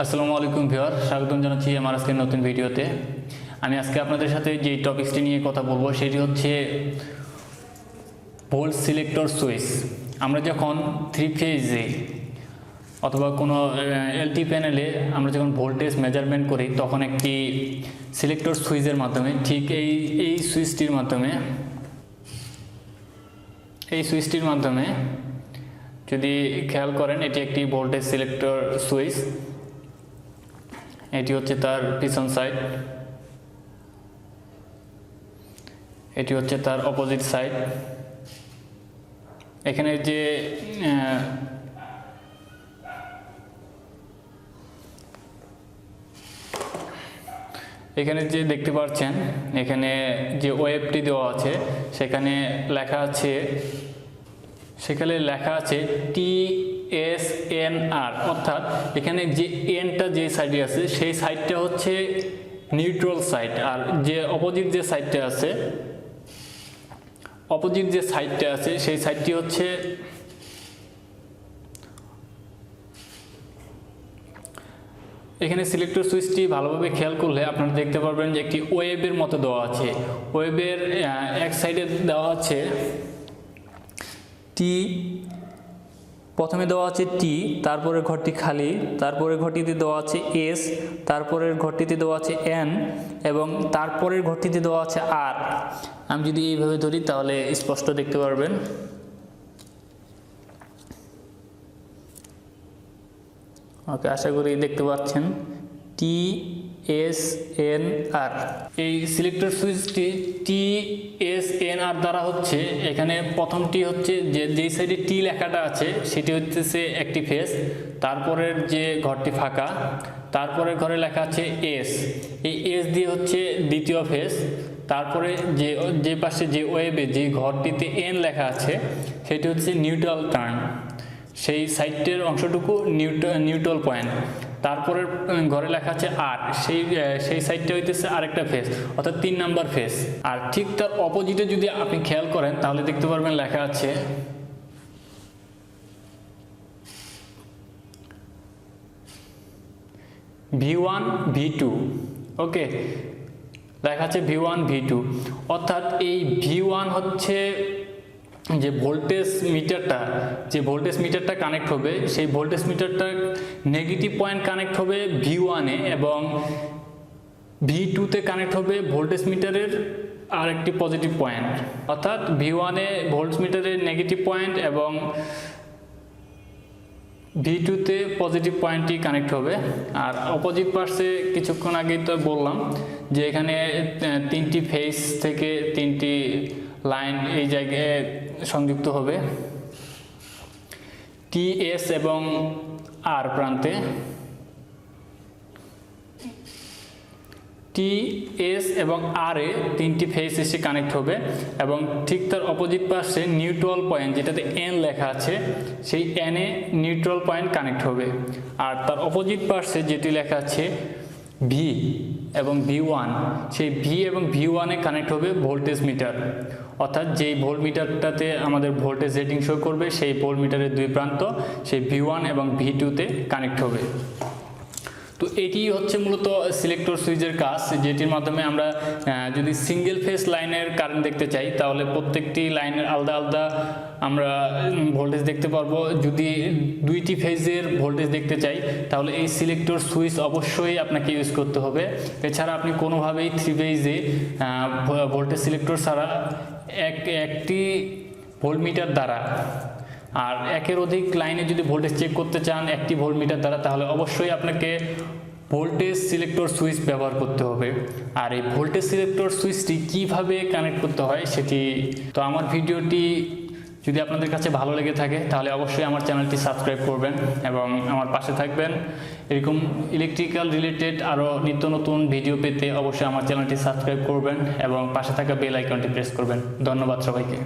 আসসালামু আলাইকুম ভিউয়ার, স্বাগতম জানাচ্ছি আমার আজকের নতুন ভিডিওতে। আমি আজকে আপনাদের সাথে যে টপিকসটি নিয়ে কথা বলবো সেটি হচ্ছে ভোল্ট সিলেক্টর সুইচ। আমরা যখন 3 ফেজে অথবা কোনো এলটি প্যানেলে আমরা যখন ভোল্টেজ মেজারমেন্ট করি তখন একটি সিলেক্টর সুইচের মাধ্যমে ঠিক এই সুইচটির মাধ্যমে যদি খেয়াল করেন, এটি একটি ভোল্টেজ সিলেক্টর সুইচ। এটি হচ্ছে তার পিছন সাইড, এটি হচ্ছে তার অপোজিট সাইড। এখানে যে দেখতে পাচ্ছেন, এখানে যে ওয়েবটি দেওয়া আছে সেখানে লেখা আছে TSNR, অর্থাৎ এখানে যে এনটা যে সাইডে আছে সেই সাইডটা হচ্ছে নিউট্রাল সাইড, আর যে অপোজিট যে সাইডটা আছে সেই সাইডটি হচ্ছে এখানে সিলেক্টর সুইচটি ভালোভাবে খেয়াল করলে আপনারা দেখতে পারবেন যে একটি ওয়েবের মতো দেওয়া আছে। ওয়েবের এক সাইডে দেওয়া আছে টি, প্রথমে দেওয়া আছে টি, তারপরের ঘরটি খালি, তারপরের ঘরটিতে দেওয়া আছে এস, তারপরের ঘরটিতে দেওয়া আছে এন এবং তারপরের ঘরটিতে দেওয়া আছে আর। আমি যদি এইভাবে ধরি তাহলে স্পষ্ট দেখতে পারবেন। ওকে, আশা করি দেখতে পাচ্ছেন TSNR। এই সিলেক্টর সুইচটি TSNR দ্বারা হচ্ছে, এখানে প্রথমটি হচ্ছে যেই সাইডে টি লেখাটা আছে সেটি হচ্ছে একটি ফেজ, তারপরের যে ঘরটি ফাঁকা, তারপরের ঘরে লেখা আছে এস, এই এস দিয়ে হচ্ছে দ্বিতীয় ফেজ, তারপরে যে পাশে যে ওয়েবে যে ঘরটিতে এন লেখা আছে সেটি হচ্ছে নিউট্রাল টার্ন, সেই সাইডটির অংশটুকু নিউট্রাল পয়েন্ট। তারপরে ঘরে লেখা আছে আর, সেই সাইডটা হইতেছে আরেকটা ফেজ, অর্থাৎ 3 নাম্বার ফেজ। আর ঠিক তার অপোজিটে যদি আপনি খেয়াল করেন তাহলে দেখতে পারবেন লেখা আছে V1 V2। ওকে, লেখা আছে V1 V2, অর্থাৎ এই V1 হচ্ছে যে ভোল্টেজ মিটারটা কানেক্ট হবে, সেই ভোল্টেজ মিটারটা নেগেটিভ পয়েন্ট কানেক্ট হবে V1 এ এবং V2 তে কানেক্ট হবে ভোল্টেজ মিটারের আর একটি পজিটিভ পয়েন্ট, অর্থাৎ V1 এ ভোল্টেজ মিটারের নেগেটিভ পয়েন্ট এবং V2 তে পজিটিভ পয়েন্টটি কানেক্ট হবে। আর অপোজিট পাশে কিছুক্ষণ আগেই তো বললাম যে এখানে 3টি ফেজ থেকে 3টি লাইন এই জায়গায় সংযুক্ত হবে TS এবং R প্রান্তে। TS এবং R এ 3টি ফেজ এসে কানেক্ট হবে এবং ঠিক তার অপোজিট পাশে নিউট্রাল পয়েন্ট যেটাতে N লেখা আছে সেই N a neutral point connect হবে। আর তার অপোজিট পাশে যেটি লেখা আছে V এবং V1, সেই V এবং V1 এ কানেক্ট হবে ভোল্টেজ মিটার, অর্থাৎ যেই ভোল্ট মিটারটাতে আমাদের ভোল্টেজ রেটিং শো করবে সেই ভোল্ট মিটারের দুই প্রান্ত সেই V1 এবং V2 তে কানেক্ট হবে। তো এটি হচ্ছে মূলত সিলেক্টর সুইচের কাজ, যেটির মাধ্যমে আমরা যদি সিঙ্গেল ফেজ লাইনের কারেন্ট দেখতে চাই তাহলে প্রত্যেকটি লাইনের আলাদা আলাদা আমরা ভোল্টেজ দেখতে পারবো। যদি 2টি ফেজের ভোল্টেজ দেখতে চাই তাহলে এই সিলেক্টর সুইচ অবশ্যই আপনাকে ইউজ করতে হবে। এছাড়া আপনি কোনোভাবেই 3 ফেজে ভোল্টেজ সিলেক্টর ছাড়া একটি ভোল্টমিটার দ্বারা আর একের অধিক লাইনে যদি ভোল্টেজ চেক করতে চান একটি ভোল্টমিটার দ্বারা, তাহলে অবশ্যই আপনাকে ভোল্টেজ সিলেক্টর সুইচ ব্যবহার করতে হবে। আর এই ভোল্টেজ সিলেক্টর সুইচটি কিভাবে কানেক্ট করতে হয় সেটি, তো আমার ভিডিওটি যদি আপনাদের কাছে ভালো লেগে থাকে তাহলে অবশ্যই আমার চ্যানেলটি সাবস্ক্রাইব করবেন এবং আমার পাশে থাকবেন। এরকম ইলেকট্রিক্যাল রিলেটেড আরও নিত্য নতুন ভিডিও পেতে অবশ্যই আমার চ্যানেলটি সাবস্ক্রাইব করবেন এবং পাশে থাকা বেল আইকনটি প্রেস করবেন। ধন্যবাদ সবাইকে।